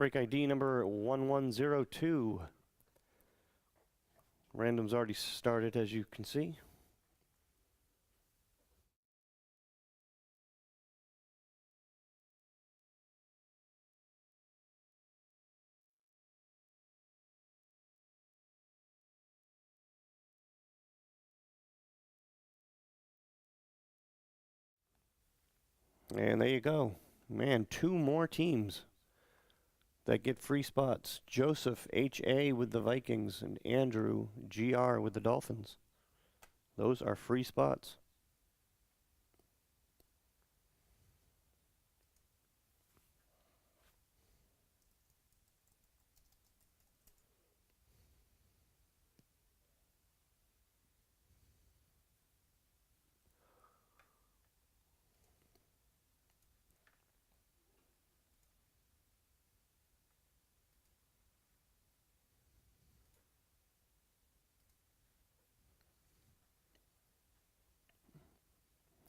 Break ID number 1102. Random's already started, as you can see. And there you go. Man, 2 more teams that get free spots. Joseph H.A. with the Vikings and Andrew G.R. with the Dolphins. Those are free spots.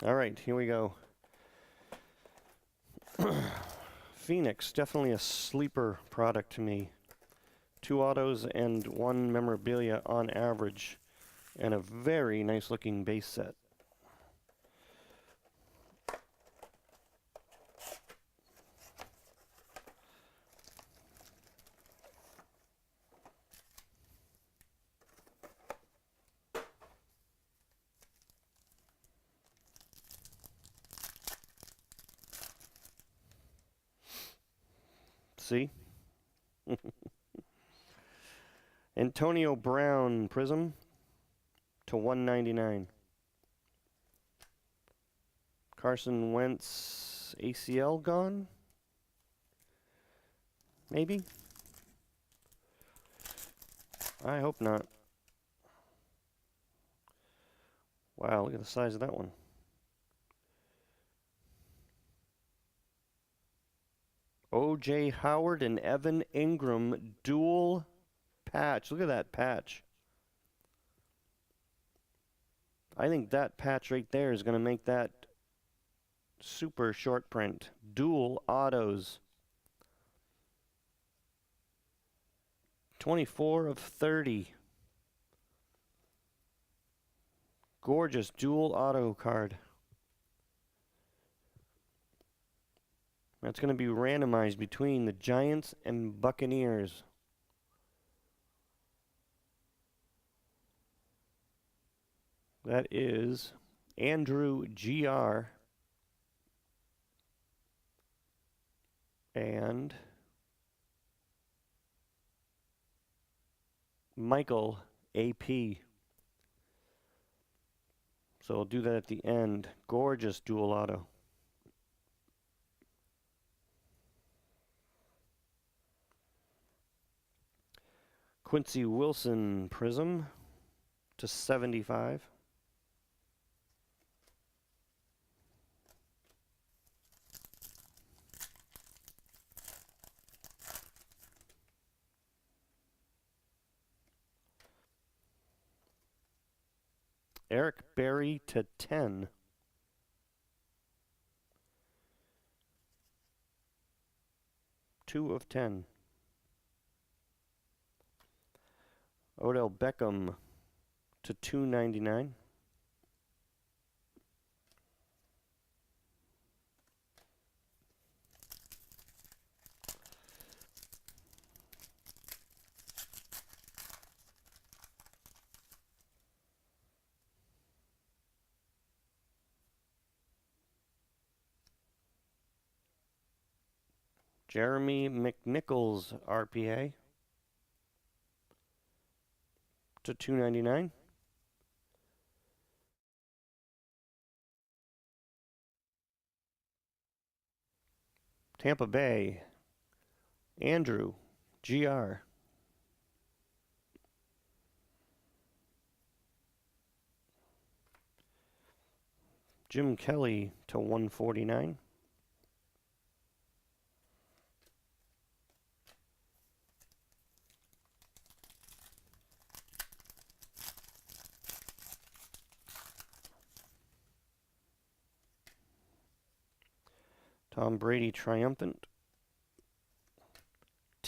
All right, here we go. Phoenix, definitely a sleeper product to me. 2 autos and 1 memorabilia on average, and a very nice looking base set. See? Antonio Brown Prism to 199. Carson Wentz ACL gone? Maybe? I hope not. Wow, look at the size of that one. O.J. Howard and Evan Ingram dual patch. Look at that patch. I think that patch right there is going to make that super short print. Dual autos. 24 of 30. Gorgeous dual auto card. That's going to be randomized between the Giants and Buccaneers. That is Andrew G.R. and Michael A.P. So we'll do that at the end. Gorgeous dual auto. Quincy Wilson Prism to 75. Eric Berry to 10. Two of 10. Odell Beckham to 299. Jeremy McNichols RPA to 299. Tampa Bay, Andrew GR. Jim Kelly to 149. Tom Brady triumphant.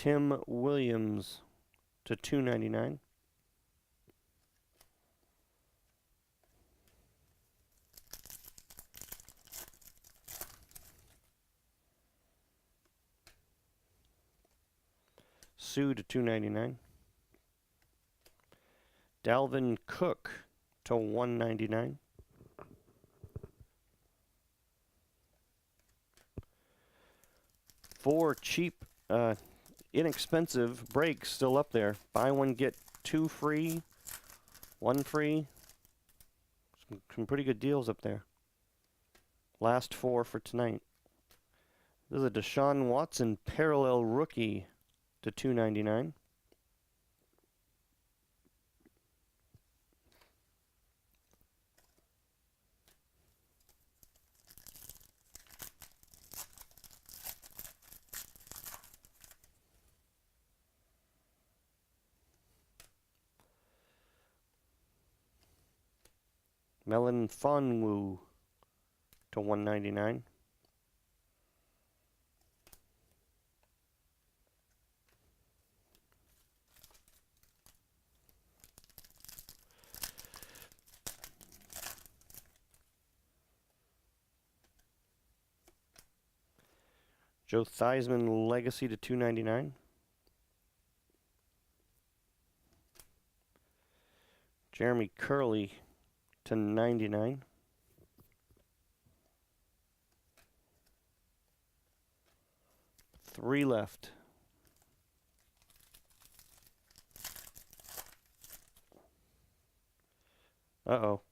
Tim Williams to 299. Sue to 299. Dalvin Cook to 199. Four cheap, inexpensive breaks still up there. Buy one, get two free, one free. Some pretty good deals up there. Last four for tonight. This is a Deshaun Watson parallel rookie to 299. Melon Fonwu to 199. Joe Theismann Legacy to 299. Jeremy Curley to 99. Three left. Uh-oh.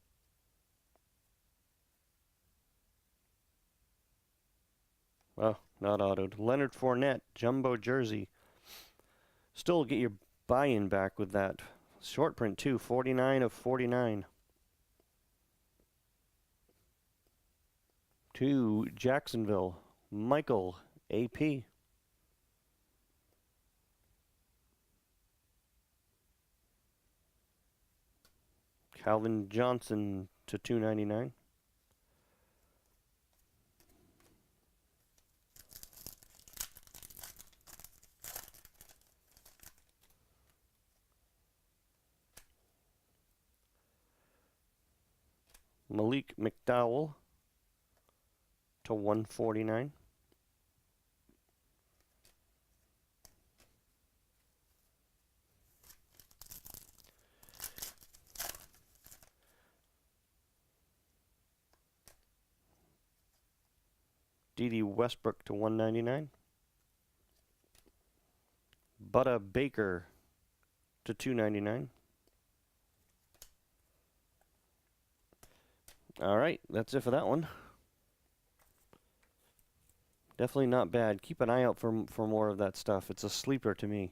Well, not autoed. Leonard Fournette, jumbo jersey. Still get your buy-in back with that. Short print too, 49 of 49. To Jacksonville, Michael, AP. Calvin Johnson to 299. Malik McDowell to 149. D.D. Westbrook to 199. Butta Baker to 299. All right, that's it for that one. Definitely not bad. Keep an eye out for more of that stuff. It's a sleeper to me.